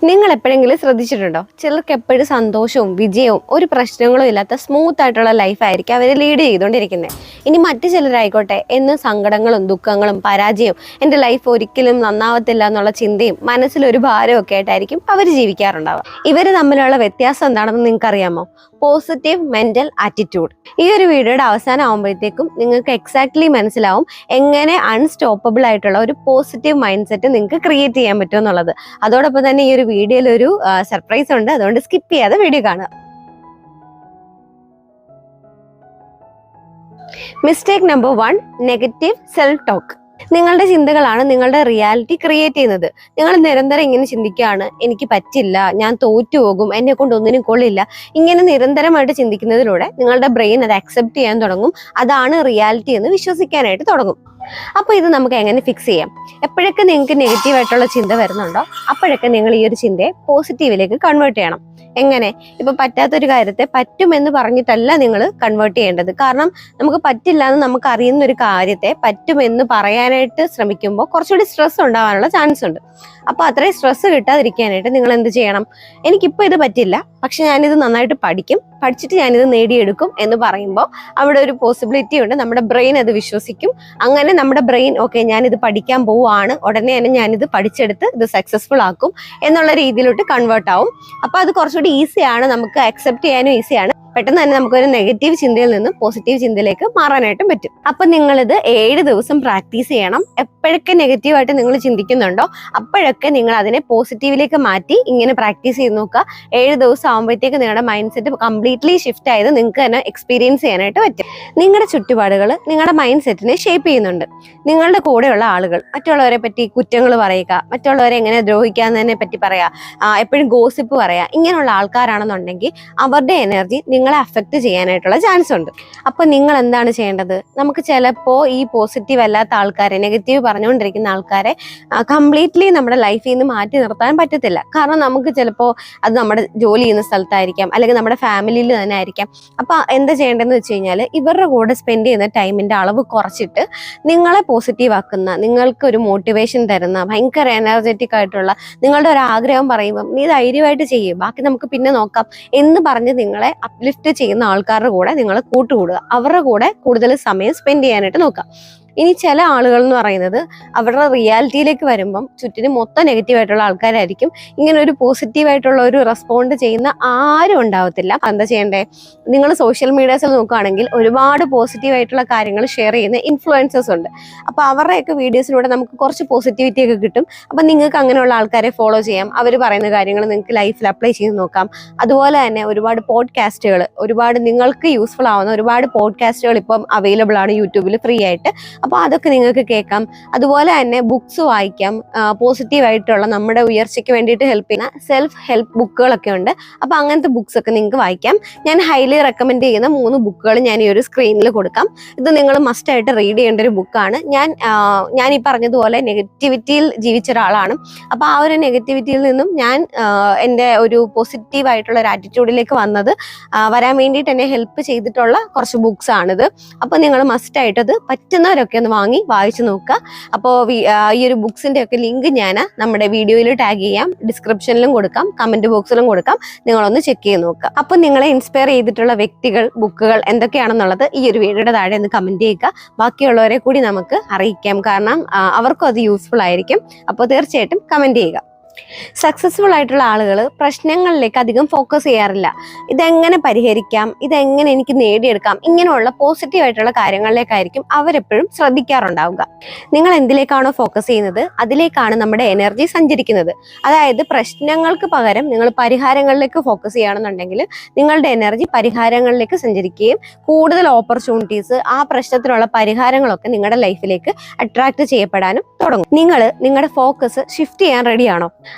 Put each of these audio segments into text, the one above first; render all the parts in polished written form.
നിങ്ങൾ എപ്പോഴെങ്കിലും ശ്രദ്ധിച്ചിട്ടുണ്ടോ? ചിലർക്ക് എപ്പോഴും സന്തോഷവും വിജയവും ഒരു പ്രശ്നങ്ങളും ഇല്ലാത്ത സ്മൂത്ത് ആയിട്ടുള്ള ലൈഫായിരിക്കും അവർ ലീഡ് ചെയ്തുകൊണ്ടിരിക്കുന്നത്. ഇനി മറ്റു ചിലരായിക്കോട്ടെ എന്നും സങ്കടങ്ങളും ദുഃഖങ്ങളും പരാജയവും എൻ്റെ ലൈഫ് ഒരിക്കലും നന്നാവത്തില്ല എന്നുള്ള ചിന്തയും മനസ്സിലൊരു ഭാരമൊക്കെ ആയിട്ടായിരിക്കും അവർ ജീവിക്കാറുണ്ടാവുക. ഇവർ തമ്മിലുള്ള വ്യത്യാസം എന്താണെന്ന് നിങ്ങൾക്ക് അറിയാമോ? Positive mental attitude. ഈ ഒരു വീഡിയോയുടെ അവസാനം ആകുമ്പോഴത്തേക്കും നിങ്ങൾക്ക് എക്സാക്ട്ലി മനസ്സിലാവും എങ്ങനെ അൺസ്റ്റോപ്പബിൾ ആയിട്ടുള്ള ഒരു പോസിറ്റീവ് മൈൻഡ് സെറ്റ് നിങ്ങൾക്ക് ക്രിയേറ്റ് ചെയ്യാൻ പറ്റും എന്നുള്ളത്. അതോടൊപ്പം തന്നെ ഈ ഒരു വീഡിയോയിൽ ഒരു സർപ്രൈസ് ഉണ്ട്, അതുകൊണ്ട് സ്കിപ്പ് ചെയ്യാതെ വീഡിയോ കാണുക. Mistake number 1, negative self talk. നിങ്ങളുടെ ചിന്തകളാണ് നിങ്ങളുടെ റിയാലിറ്റി ക്രിയേറ്റ് ചെയ്യുന്നത്. നിങ്ങൾ നിരന്തരം ഇങ്ങനെ ചിന്തിക്കുകയാണ്, എനിക്ക് പറ്റില്ല, ഞാൻ തോറ്റുപോകും, എന്നെ കൊണ്ട് ഒന്നിനും കൊള്ളില്ല, ഇങ്ങനെ നിരന്തരമായിട്ട് ചിന്തിക്കുന്നതിലൂടെ നിങ്ങളുടെ ബ്രെയിൻ അത് അക്സെപ്റ്റ് ചെയ്യാൻ തുടങ്ങും. അതാണ് റിയാലിറ്റി എന്ന് വിശ്വസിക്കാനായിട്ട് തുടങ്ങും. അപ്പോൾ ഇത് നമുക്ക് എങ്ങനെ ഫിക്സ് ചെയ്യാം? എപ്പോഴൊക്കെ നിങ്ങൾക്ക് നെഗറ്റീവായിട്ടുള്ള ചിന്ത വരുന്നുണ്ടോ അപ്പോഴൊക്കെ നിങ്ങൾ ഈ ഒരു ചിന്തയെ പോസിറ്റീവിലേക്ക് കൺവേർട്ട് ചെയ്യണം. എങ്ങനെ? ഇപ്പൊ പറ്റാത്തൊരു കാര്യത്തെ പറ്റുമെന്ന് പറഞ്ഞിട്ടല്ല നിങ്ങൾ കൺവേർട്ട് ചെയ്യേണ്ടത്. കാരണം നമുക്ക് പറ്റില്ല എന്ന് നമുക്ക് അറിയുന്ന ഒരു കാര്യത്തെ പറ്റുമെന്ന് പറയാനായിട്ട് ശ്രമിക്കുമ്പോൾ കുറച്ചുകൂടി സ്ട്രെസ് ഉണ്ടാവാനുള്ള ചാൻസ് ഉണ്ട്. അപ്പൊ അത്രയും സ്ട്രെസ് കിട്ടാതിരിക്കാനായിട്ട് നിങ്ങൾ എന്ത് ചെയ്യണം? എനിക്കിപ്പോൾ ഇത് പറ്റില്ല, പക്ഷെ ഞാനിത് നന്നായിട്ട് പഠിച്ചിട്ട് ഞാനിത് നേടിയെടുക്കും എന്ന് പറയുമ്പോൾ അവിടെ ഒരു പോസിബിലിറ്റി ഉണ്ട്, നമ്മുടെ ബ്രെയിൻ അത് വിശ്വസിക്കും. അങ്ങനെ നമ്മുടെ ബ്രെയിൻ ഓക്കെ ഞാനിത് പഠിക്കാൻ പോവുകയാണ്, ഉടനെ തന്നെ ഞാനിത് പഠിച്ചെടുത്ത് ഇത് സക്സസ്ഫുൾ ആക്കും എന്നുള്ള രീതിയിലോട്ട് കൺവേർട്ട് ആവും. അപ്പൊ അത് കുറച്ചുകൂടി ഈസിയാണ്, നമുക്ക് അക്സെപ്റ്റ് ചെയ്യാനും ഈസിയാണ്. പെട്ടെന്ന് തന്നെ നമുക്കൊരു നെഗറ്റീവ് ചിന്തയിൽ നിന്ന് പോസിറ്റീവ് ചിന്തയിലേക്ക് മാറാനായിട്ടും പറ്റും. അപ്പൊ നിങ്ങളിത് 7 ദിവസം പ്രാക്ടീസ് ചെയ്യണം. എപ്പോഴൊക്കെ നെഗറ്റീവായിട്ട് നിങ്ങൾ ചിന്തിക്കുന്നുണ്ടോ അപ്പോഴൊക്കെ നിങ്ങൾ അതിനെ പോസിറ്റീവിലേക്ക് മാറ്റി ഇങ്ങനെ പ്രാക്ടീസ് ചെയ്ത് നോക്കുക. 7 ദിവസം ആകുമ്പോഴത്തേക്ക് നിങ്ങളുടെ മൈൻഡ് സെറ്റ് കംപ്ലീറ്റ്ലി ഷിഫ്റ്റ് ആയത് നിങ്ങൾക്ക് തന്നെ എക്സ്പീരിയൻസ് ചെയ്യാനായിട്ട് പറ്റും. നിങ്ങളുടെ ചുറ്റുപാടുകൾ നിങ്ങളുടെ മൈൻഡ് സെറ്റിനെ ഷേപ്പ് ചെയ്യുന്നുണ്ട്. നിങ്ങളുടെ കൂടെയുള്ള ആളുകൾ മറ്റുള്ളവരെ പറ്റി കുറ്റങ്ങൾ പറയുക, മറ്റുള്ളവരെ എങ്ങനെ ദ്രോഹിക്കാന്നതിനെ പറ്റി പറയാ, എപ്പോഴും ഗോസിപ്പ് പറയാ, ഇങ്ങനെയുള്ള ആൾക്കാരാണെന്നുണ്ടെങ്കിൽ അവരുടെ എനർജി നിങ്ങളെ അഫക്റ്റ് ചെയ്യാനായിട്ടുള്ള ചാൻസ് ഉണ്ട്. അപ്പൊ നിങ്ങൾ എന്താണ് ചെയ്യേണ്ടത്? നമുക്ക് ചിലപ്പോൾ ഈ പോസിറ്റീവ് അല്ലാത്ത ആൾക്കാരെ, നെഗറ്റീവ് പറഞ്ഞുകൊണ്ടിരിക്കുന്ന ആൾക്കാരെ കംപ്ലീറ്റ്ലി നമ്മുടെ ലൈഫിൽ നിന്ന് മാറ്റി നിർത്താൻ പറ്റത്തില്ല. കാരണം നമുക്ക് ചിലപ്പോൾ അത് നമ്മുടെ ജോലി ചെയ്യുന്ന സ്ഥലത്തായിരിക്കാം, അല്ലെങ്കിൽ നമ്മുടെ ഫാമിലിയിൽ തന്നെ ആയിരിക്കാം. അപ്പൊ എന്താ ചെയ്യേണ്ടതെന്ന് വെച്ച് കഴിഞ്ഞാൽ ഇവരുടെ കൂടെ സ്പെൻഡ് ചെയ്യുന്ന ടൈമിന്റെ അളവ് കുറച്ചിട്ട് നിങ്ങളെ പോസിറ്റീവ് ആക്കുന്ന, നിങ്ങൾക്ക് ഒരു മോട്ടിവേഷൻ തരുന്ന, ഭയങ്കര എനർജറ്റിക് ആയിട്ടുള്ള, നിങ്ങളുടെ ഒരു ആഗ്രഹം പറയുമ്പോൾ നീ ധൈര്യമായിട്ട് ചെയ്യും, ബാക്കി നമുക്ക് പിന്നെ നോക്കാം എന്ന് പറഞ്ഞ് നിങ്ങളെ ലിഫ്റ്റ് ചെയ്യുന്ന ആൾക്കാരുടെ കൂടെ നിങ്ങൾ കൂട്ടുകൂടുക. അവരുടെ കൂടെ കൂടുതൽ സമയം സ്പെൻഡ് ചെയ്യാനായിട്ട് നോക്കാം. ഇനി ചില ആളുകൾ എന്ന് പറയുന്നത് അവരുടെ റിയാലിറ്റിയിലേക്ക് വരുമ്പം ചുറ്റിനും മൊത്തം നെഗറ്റീവായിട്ടുള്ള ആൾക്കാരായിരിക്കും. ഇങ്ങനെ ഒരു പോസിറ്റീവായിട്ടുള്ള ഒരു റെസ്പോണ്ട് ചെയ്യുന്ന ആരും ഉണ്ടാവത്തില്ല. എന്താ ചെയ്യണ്ടേ? നിങ്ങൾ സോഷ്യൽ മീഡിയാസിൽ നോക്കുകയാണെങ്കിൽ ഒരുപാട് പോസിറ്റീവായിട്ടുള്ള കാര്യങ്ങൾ ഷെയർ ചെയ്യുന്ന ഇൻഫ്ലുവൻസേഴ്സ് ഉണ്ട്. അപ്പോൾ അവരുടെയൊക്കെ വീഡിയോസിലൂടെ നമുക്ക് കുറച്ച് പോസിറ്റിവിറ്റി ഒക്കെ കിട്ടും. അപ്പം നിങ്ങൾക്ക് അങ്ങനെയുള്ള ആൾക്കാരെ ഫോളോ ചെയ്യാം. അവർ പറയുന്ന കാര്യങ്ങൾ നിങ്ങൾക്ക് ലൈഫിൽ അപ്ലൈ ചെയ്ത് നോക്കാം. അതുപോലെ തന്നെ ഒരുപാട് പോഡ്കാസ്റ്റുകൾ, ഒരുപാട് നിങ്ങൾക്ക് യൂസ്ഫുൾ ആവുന്ന ഒരുപാട് പോഡ്കാസ്റ്റുകൾ ഇപ്പം അവൈലബിൾ ആണ് യൂട്യൂബിൽ ഫ്രീ ആയിട്ട്. അപ്പോൾ അതൊക്കെ നിങ്ങൾക്ക് കേൾക്കാം. അതുപോലെ തന്നെ ബുക്സ് വായിക്കാം. പോസിറ്റീവായിട്ടുള്ള നമ്മുടെ ഉയർച്ചയ്ക്ക് വേണ്ടിയിട്ട് ഹെൽപ്പ് ചെയ്യുന്ന സെൽഫ് ഹെൽപ്പ് ബുക്കുകളൊക്കെ ഉണ്ട്. അപ്പോൾ അങ്ങനത്തെ ബുക്സ് ഒക്കെ നിങ്ങൾക്ക് വായിക്കാം. ഞാൻ ഹൈലി റെക്കമെൻഡ് ചെയ്യുന്ന 3 ബുക്കുകൾ ഞാൻ ഈ ഒരു സ്ക്രീനിൽ കൊടുക്കാം. ഇത് നിങ്ങൾ മസ്റ്റായിട്ട് റീഡ് ചെയ്യേണ്ട ഒരു ബുക്കാണ്. ഞാൻ ഈ പറഞ്ഞതുപോലെ നെഗറ്റിവിറ്റിയിൽ ജീവിച്ച ഒരാളാണ്. അപ്പോൾ ആ ഒരു നെഗറ്റിവിറ്റിയിൽ നിന്നും ഞാൻ എൻ്റെ ഒരു പോസിറ്റീവായിട്ടുള്ള ഒരു ആറ്റിറ്റ്യൂഡിലേക്ക് വരാൻ വേണ്ടിയിട്ട് എന്നെ ഹെൽപ്പ് ചെയ്തിട്ടുള്ള കുറച്ച് ബുക്സ് ആണിത്. അപ്പോൾ നിങ്ങൾ മസ്റ്റായിട്ടത് പറ്റുന്നവരൊക്കെ ഒന്ന് വാങ്ങി വായിച്ചു നോക്കുക. അപ്പോൾ ഈ ഒരു ബുക്സിന്റെ ഒക്കെ ലിങ്ക് ഞാൻ നമ്മുടെ വീഡിയോയിൽ ടാഗ് ചെയ്യാം, ഡിസ്ക്രിപ്ഷനിലും കൊടുക്കാം, കമന്റ് ബോക്സിലും കൊടുക്കാം. നിങ്ങളൊന്ന് ചെക്ക് ചെയ്ത് നോക്കുക. അപ്പോൾ നിങ്ങളെ ഇൻസ്പയർ ചെയ്തിട്ടുള്ള വ്യക്തികൾ, ബുക്കുകൾ എന്തൊക്കെയാണെന്നുള്ളത് ഈ ഒരു വീഡിയോയുടെ താഴെ ഒന്ന് കമന്റ് ചെയ്യുക. ബാക്കിയുള്ളവരെ കൂടി നമുക്ക് അറിയിക്കാം, കാരണം അവർക്കും അത് യൂസ്ഫുൾ ആയിരിക്കും. അപ്പോൾ തീർച്ചയായിട്ടും കമന്റ് ചെയ്യുക. സക്സസ്ഫുൾ ആയിട്ടുള്ള ആളുകൾ പ്രശ്നങ്ങളിലേക്ക് അധികം ഫോക്കസ് ചെയ്യാറില്ല. ഇതെങ്ങനെ പരിഹരിക്കാം, ഇതെങ്ങനെ എനിക്ക് നേടിയെടുക്കാം, ഇങ്ങനെയുള്ള പോസിറ്റീവ് ആയിട്ടുള്ള കാര്യങ്ങളിലേക്കായിരിക്കും അവരെപ്പോഴും ശ്രദ്ധിക്കാറുണ്ടാവുക. നിങ്ങൾ എന്തിലേക്കാണോ ഫോക്കസ് ചെയ്യുന്നത് അതിലേക്കാണ് നമ്മുടെ എനർജി സഞ്ചരിക്കുന്നത്. അതായത് പ്രശ്നങ്ങൾക്ക് പകരം നിങ്ങൾ പരിഹാരങ്ങളിലേക്ക് ഫോക്കസ് ചെയ്യുകയാണെന്നുണ്ടെങ്കിൽ നിങ്ങളുടെ എനർജി പരിഹാരങ്ങളിലേക്ക് സഞ്ചരിക്കുകയും കൂടുതൽ ഓപ്പർച്യൂണിറ്റീസ്, ആ പ്രശ്നത്തിനുള്ള പരിഹാരങ്ങളൊക്കെ നിങ്ങളുടെ ലൈഫിലേക്ക് അട്രാക്ട് ചെയ്യപ്പെടാനും തുടങ്ങും. നിങ്ങളുടെ ഫോക്കസ് ഷിഫ്റ്റ് ചെയ്യാൻ റെഡിയാണോ?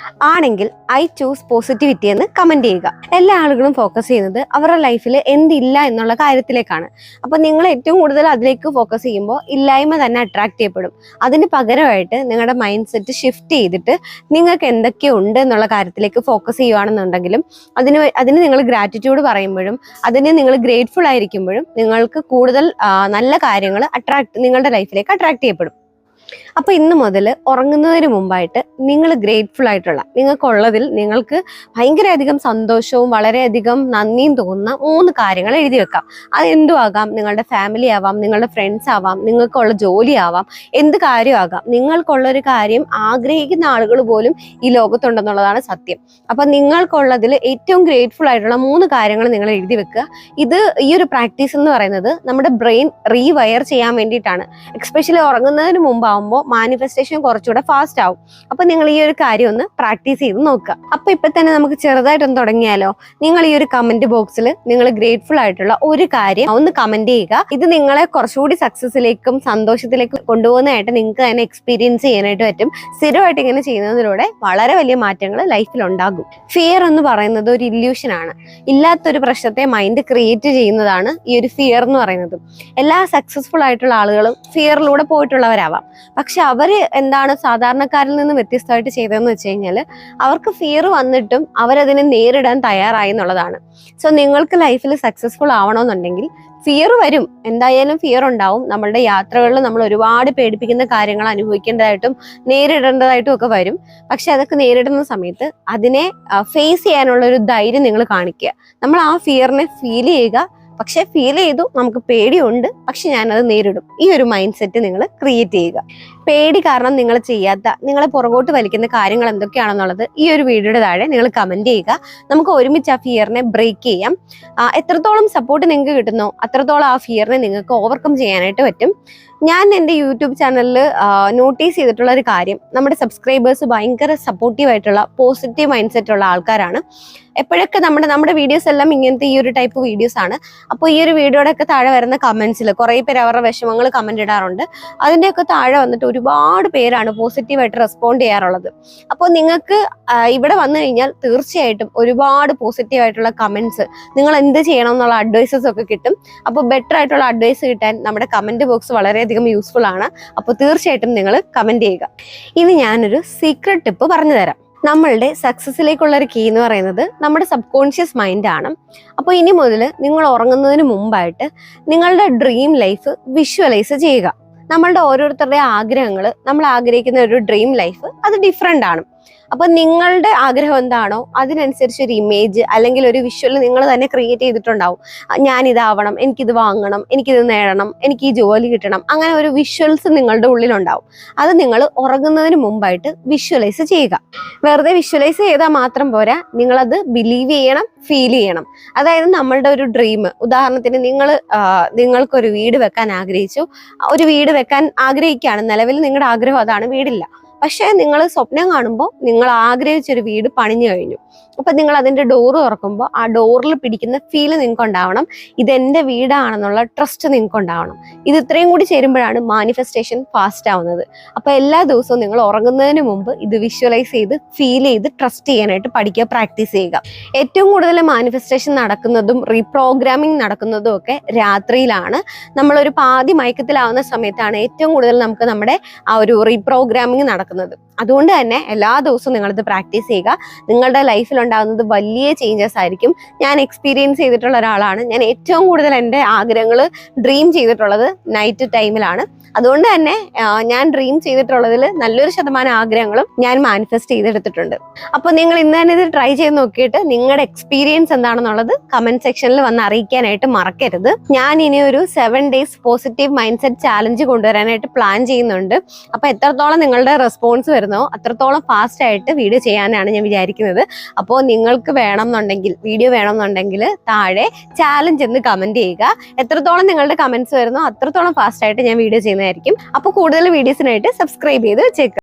ആണെങ്കിൽ ഐ ചൂസ് പോസിറ്റിവിറ്റി എന്ന് കമന്റ് ചെയ്യുക. എല്ലാ ആളുകളും ഫോക്കസ് ചെയ്യുന്നത് അവരുടെ ലൈഫിൽ എന്തില്ല എന്നുള്ള കാര്യത്തിലേക്കാണ്. അപ്പൊ നിങ്ങൾ ഏറ്റവും കൂടുതൽ അതിലേക്ക് ഫോക്കസ് ചെയ്യുമ്പോൾ ഇല്ലായ്മ തന്നെ അട്രാക്ട് ചെയ്യപ്പെടും. അതിന് പകരമായിട്ട് നിങ്ങളുടെ മൈൻഡ് സെറ്റ് ഷിഫ്റ്റ് ചെയ്തിട്ട് നിങ്ങൾക്ക് എന്തൊക്കെ ഉണ്ട് എന്നുള്ള കാര്യത്തിലേക്ക് ഫോക്കസ് ചെയ്യുകയാണെന്നുണ്ടെങ്കിലും അതിന് നിങ്ങൾ ഗ്രാറ്റിറ്റ്യൂഡ് പറയുമ്പോഴും അതിന് നിങ്ങൾ ഗ്രേറ്റ്ഫുൾ ആയിരിക്കുമ്പോഴും നിങ്ങൾക്ക് കൂടുതൽ നല്ല കാര്യങ്ങൾ നിങ്ങളുടെ ലൈഫിലേക്ക് അട്രാക്ട് ചെയ്യപ്പെടും. അപ്പൊ ഇന്ന് മുതൽ ഉറങ്ങുന്നതിന് മുമ്പായിട്ട് നിങ്ങൾ ഗ്രേറ്റ്ഫുൾ ആയിട്ടുള്ള നിങ്ങൾക്കുള്ളതിൽ നിങ്ങൾക്ക് ഭയങ്കരധികം സന്തോഷവും വളരെയധികം നന്ദിയും തോന്നുന്ന 3 കാര്യങ്ങൾ എഴുതി വെക്കാം. അത് എന്തും ആകാം, നിങ്ങളുടെ ഫാമിലി ആവാം, നിങ്ങളുടെ ഫ്രണ്ട്സ് ആവാം, നിങ്ങൾക്കുള്ള ജോലി ആവാം, എന്ത് കാര്യമാകാം. നിങ്ങൾക്കുള്ള ഒരു കാര്യം ആഗ്രഹിക്കുന്ന ആളുകൾ പോലും ഈ ലോകത്തുണ്ടെന്നുള്ളതാണ് സത്യം. അപ്പൊ നിങ്ങൾക്കുള്ളതിൽ ഏറ്റവും ഗ്രേറ്റ്ഫുൾ ആയിട്ടുള്ള 3 കാര്യങ്ങൾ നിങ്ങൾ എഴുതി വെക്കുക. ഇത് ഈ ഒരു പ്രാക്ടീസ് എന്ന് പറയുന്നത് നമ്മുടെ ബ്രെയിൻ റീവയർ ചെയ്യാൻ വേണ്ടിയിട്ടാണ്. എക്സ്പെഷ്യലി ഉറങ്ങുന്നതിന് മുമ്പാകുമ്പോൾ മാനിഫെസ്റ്റേഷൻ കുറച്ചുകൂടെ ഫാസ്റ്റ് ആവും. അപ്പൊ നിങ്ങൾ ഈ ഒരു കാര്യം ഒന്ന് പ്രാക്ടീസ് ചെയ്ത് നോക്കുക. അപ്പൊ ഇപ്പൊ തന്നെ നമുക്ക് ചെറുതായിട്ടൊന്ന് തുടങ്ങിയാലോ. നിങ്ങൾ ഈ ഒരു കമന്റ് ബോക്സിൽ നിങ്ങൾ ഗ്രേറ്റ്ഫുൾ ആയിട്ടുള്ള ഒരു കാര്യം ഒന്ന് കമന്റ് ചെയ്യുക. ഇത് നിങ്ങളെ കുറച്ചുകൂടി സക്സസിലേക്കും സന്തോഷത്തിലേക്കും കൊണ്ടുപോകുന്നതായിട്ട് നിങ്ങൾക്ക് തന്നെ എക്സ്പീരിയൻസ് ചെയ്യാനായിട്ട് പറ്റും. സ്ഥിരമായിട്ട് ഇങ്ങനെ ചെയ്യുന്നതിലൂടെ വളരെ വലിയ മാറ്റങ്ങൾ ലൈഫിൽ ഉണ്ടാകും. ഫിയർ എന്ന് പറയുന്നത് ഒരു ഇല്യൂഷൻ ആണ്. ഇല്ലാത്തൊരു പ്രശ്നത്തെ മൈൻഡ് ക്രിയേറ്റ് ചെയ്യുന്നതാണ് ഈ ഒരു ഫിയർ എന്ന് പറയുന്നത്. എല്ലാ സക്സസ്ഫുൾ ആയിട്ടുള്ള ആളുകളും ഫിയറിലൂടെ പോയിട്ടുള്ളവരാവാം. പക്ഷെ അവര് എന്താണ് സാധാരണക്കാരിൽ നിന്ന് വ്യത്യസ്തമായിട്ട് ചെയ്തതെന്ന് വെച്ച് കഴിഞ്ഞാൽ അവർക്ക് ഫിയർ വന്നിട്ടും അവരതിനെ നേരിടാൻ തയ്യാറായി എന്നുള്ളതാണ്. സോ നിങ്ങൾക്ക് ലൈഫിൽ സക്സസ്ഫുൾ ആവണമെന്നുണ്ടെങ്കിൽ ഫിയർ വരും, എന്തായാലും ഫിയർ ഉണ്ടാവും. നമ്മളുടെ യാത്രകളിൽ നമ്മൾ ഒരുപാട് പേടിപ്പിക്കുന്ന കാര്യങ്ങൾ അനുഭവിക്കേണ്ടതായിട്ടും നേരിടേണ്ടതായിട്ടും ഒക്കെ വരും. പക്ഷെ അതൊക്കെ നേരിടുന്ന സമയത്ത് അതിനെ ഫേസ് ചെയ്യാനുള്ള ഒരു ധൈര്യം നിങ്ങൾ കാണിക്കുക. നമ്മൾ ആ ഫിയറിനെ ഫീൽ ചെയ്യുക. പക്ഷെ ഫീൽ ചെയ്തു, നമുക്ക് പേടിയുണ്ട്, പക്ഷെ ഞാനത് നേരിടും. ഈ ഒരു മൈൻഡ് സെറ്റ് നിങ്ങൾ ക്രിയേറ്റ് ചെയ്യുക. പേടി കാരണം നിങ്ങൾ ചെയ്യാത്ത, നിങ്ങളെ പുറകോട്ട് വലിക്കുന്ന കാര്യങ്ങൾ എന്തൊക്കെയാണെന്നുള്ളത് ഈ ഒരു വീഡിയോയുടെ താഴെ നിങ്ങൾ കമന്റ് ചെയ്യുക. നമുക്ക് ഒരുമിച്ച് ആ ഫിയറിനെ ബ്രേക്ക് ചെയ്യാം. എത്രത്തോളം സപ്പോർട്ട് നിങ്ങൾക്ക് കിട്ടുന്നോ അത്രത്തോളം ആ ഫിയറിനെ നിങ്ങൾക്ക് ഓവർകം ചെയ്യാനായിട്ട് പറ്റും. ഞാൻ എൻ്റെ യൂട്യൂബ് ചാനലിൽ നോട്ടീസ് ചെയ്തിട്ടുള്ള ഒരു കാര്യം, നമ്മുടെ സബ്സ്ക്രൈബേഴ്സ് ഭയങ്കര സപ്പോർട്ടീവ് ആയിട്ടുള്ള പോസിറ്റീവ് മൈൻഡ് സെറ്റ് ഉള്ള ആൾക്കാരാണ്. എപ്പോഴൊക്കെ നമ്മുടെ വീഡിയോസ് എല്ലാം ഇങ്ങനത്തെ ഈ ഒരു ടൈപ്പ് വീഡിയോസ് ആണ്. അപ്പോൾ ഈ ഒരു വീഡിയോയുടെ ഒക്കെ താഴെ വരുന്ന കമന്റ്സിൽ കുറേ പേര് അവരുടെ വിഷമങ്ങൾ കമന്റ് ഇടാറുണ്ട്. അതിൻ്റെയൊക്കെ താഴെ വന്നിട്ട് ഒരുപാട് പേരാണ് പോസിറ്റീവായിട്ട് റെസ്പോണ്ട് ചെയ്യാറുള്ളത്. അപ്പോൾ നിങ്ങൾക്ക് ഇവിടെ വന്നു കഴിഞ്ഞാൽ തീർച്ചയായിട്ടും ഒരുപാട് പോസിറ്റീവ് ആയിട്ടുള്ള കമന്റ്സ്, നിങ്ങൾ എന്ത് ചെയ്യണം എന്നുള്ള അഡ്വൈസസ് ഒക്കെ കിട്ടും. അപ്പോൾ ബെറ്റർ ആയിട്ടുള്ള അഡ്വൈസ് കിട്ടാൻ നമ്മുടെ കമന്റ് ബോക്സ് വളരെയധികം യൂസ്ഫുൾ ആണ്. അപ്പോൾ തീർച്ചയായിട്ടും നിങ്ങൾ കമന്റ് ചെയ്യുക. ഇനി ഞാനൊരു സീക്രട്ട് ടിപ്പ് പറഞ്ഞു തരാം. നമ്മളുടെ സക്സസിലേക്കുള്ള ഒരു കീ എന്ന് പറയുന്നത് നമ്മുടെ സബ് കോൺഷ്യസ് മൈൻഡ് ആണ്. അപ്പോൾ ഇനി മുതൽ നിങ്ങൾ ഉറങ്ങുന്നതിന് മുമ്പായിട്ട് നിങ്ങളുടെ ഡ്രീം ലൈഫ് വിഷ്വലൈസ് ചെയ്യുക. നമ്മളുടെ ഓരോരുത്തരുടെ ആഗ്രഹങ്ങൾ, നമ്മൾ ആഗ്രഹിക്കുന്ന ഒരു ഡ്രീം ലൈഫ് അത് ഡിഫറെൻ്റ് ആണ്. അപ്പൊ നിങ്ങളുടെ ആഗ്രഹം എന്താണോ അതിനനുസരിച്ച് ഒരു ഇമേജ് അല്ലെങ്കിൽ ഒരു വിഷ്വൽ നിങ്ങൾ തന്നെ ക്രിയേറ്റ് ചെയ്തിട്ടുണ്ടാവും. ഞാനിതാവണം, എനിക്കിത് വാങ്ങണം, എനിക്കിത് നേടണം, എനിക്ക് ഈ ജോലി കിട്ടണം, അങ്ങനെ ഒരു വിഷ്വൽസ് നിങ്ങളുടെ ഉള്ളിലുണ്ടാവും. അത് നിങ്ങൾ ഉറങ്ങുന്നതിന് മുമ്പായിട്ട് വിഷ്വലൈസ് ചെയ്യുക. വെറുതെ വിഷ്വലൈസ് ചെയ്താൽ മാത്രം പോരാ, നിങ്ങളത് ബിലീവ് ചെയ്യണം, ഫീൽ ചെയ്യണം. അതായത് നമ്മളുടെ ഒരു ഡ്രീം, ഉദാഹരണത്തിന് നിങ്ങൾക്കൊരു വീട് വെക്കാൻ ആഗ്രഹിച്ചു, ഒരു വീട് വെക്കാൻ ആഗ്രഹിക്കുകയാണ്. നിലവിൽ നിങ്ങളുടെ ആഗ്രഹം അതാണ്, വീടില്ല. പക്ഷെ നിങ്ങൾ സ്വപ്നം കാണുമ്പോൾ നിങ്ങൾ ആഗ്രഹിച്ചൊരു വീട് പണിഞ്ഞു കഴിഞ്ഞു. അപ്പൊ നിങ്ങൾ അതിന്റെ ഡോറ് തുറക്കുമ്പോൾ ആ ഡോറിൽ പിടിക്കുന്ന ഫീല് നിങ്ങൾക്ക് ഉണ്ടാവണം. ഇതെന്റെ വീടാണെന്നുള്ള ട്രസ്റ്റ് നിങ്ങൾക്ക് ഉണ്ടാവണം. ഇത് ഇത്രയും കൂടി ചേരുമ്പോഴാണ് മാനിഫെസ്റ്റേഷൻ ഫാസ്റ്റ് ആവുന്നത്. അപ്പൊ എല്ലാ ദിവസവും നിങ്ങൾ ഉറങ്ങുന്നതിന് മുമ്പ് ഇത് വിഷ്വലൈസ് ചെയ്ത് ഫീൽ ചെയ്ത് ട്രസ്റ്റ് ചെയ്യാനായിട്ട് പഠിക്കുക, പ്രാക്ടീസ് ചെയ്യുക. ഏറ്റവും കൂടുതൽ മാനിഫെസ്റ്റേഷൻ നടക്കുന്നതും റീപ്രോഗ്രാമിംഗ് നടക്കുന്നതും ഒക്കെ രാത്രിയിലാണ്. നമ്മളൊരു പാതി മയക്കത്തിലാവുന്ന സമയത്താണ് ഏറ്റവും കൂടുതൽ നമുക്ക് നമ്മുടെ ആ ഒരു റീപ്രോഗ്രാമിംഗ് നടക്കുന്നത്. അതുകൊണ്ട് തന്നെ എല്ലാ ദിവസവും നിങ്ങളിത് പ്രാക്ടീസ് ചെയ്യുക. നിങ്ങളുടെ ലൈഫിൽ ഉണ്ടാകുന്നത് വലിയ ചേഞ്ചസ് ആയിരിക്കും. ഞാൻ എക്സ്പീരിയൻസ് ചെയ്തിട്ടുള്ള ഒരാളാണ്. ഞാൻ ഏറ്റവും കൂടുതൽ എൻ്റെ ആഗ്രഹങ്ങൾ ഡ്രീം ചെയ്തിട്ടുള്ളത് നൈറ്റ് ടൈമിലാണ്. അതുകൊണ്ട് തന്നെ ഞാൻ ഡ്രീം ചെയ്തിട്ടുള്ളതിൽ നല്ലൊരു ശതമാനം ആഗ്രഹങ്ങളും ഞാൻ മാനിഫെസ്റ്റ് ചെയ്തെടുത്തിട്ടുണ്ട്. അപ്പോൾ നിങ്ങൾ ഇന്ന് തന്നെ ഇത് ട്രൈ ചെയ്ത് നോക്കിയിട്ട് നിങ്ങളുടെ എക്സ്പീരിയൻസ് എന്താണെന്നുള്ളത് കമന്റ് സെക്ഷനിൽ വന്ന് അറിയിക്കാനായിട്ട് മറക്കരുത്. ഞാൻ ഇനി ഒരു 7 days positive mind set challenge കൊണ്ടുവരാനായിട്ട് പ്ലാൻ ചെയ്യുന്നുണ്ട്. അപ്പോൾ എത്രത്തോളം നിങ്ങളുടെ റെസ്പോൺസ് വരുന്നോ അത്രത്തോളം ഫാസ്റ്റ് ആയിട്ട് വീഡിയോ ചെയ്യാനാണ് ഞാൻ വിചാരിക്കുന്നത്. അപ്പോൾ നിങ്ങൾക്ക് വീഡിയോ വേണമെന്നുണ്ടെങ്കിൽ താഴെ ചാലഞ്ച് എന്ന് കമന്റ് ചെയ്യുക. എത്രത്തോളം നിങ്ങളുടെ കമന്റ്സ് വരുന്നോ അത്രത്തോളം ഫാസ്റ്റ് ആയിട്ട് ഞാൻ വീഡിയോ ചെയ്യുന്നതായിരിക്കും. അപ്പോൾ കൂടുതൽ വീഡിയോസിനായിട്ട് സബ്സ്ക്രൈബ് ചെയ്ത് വെച്ചേക്കുക.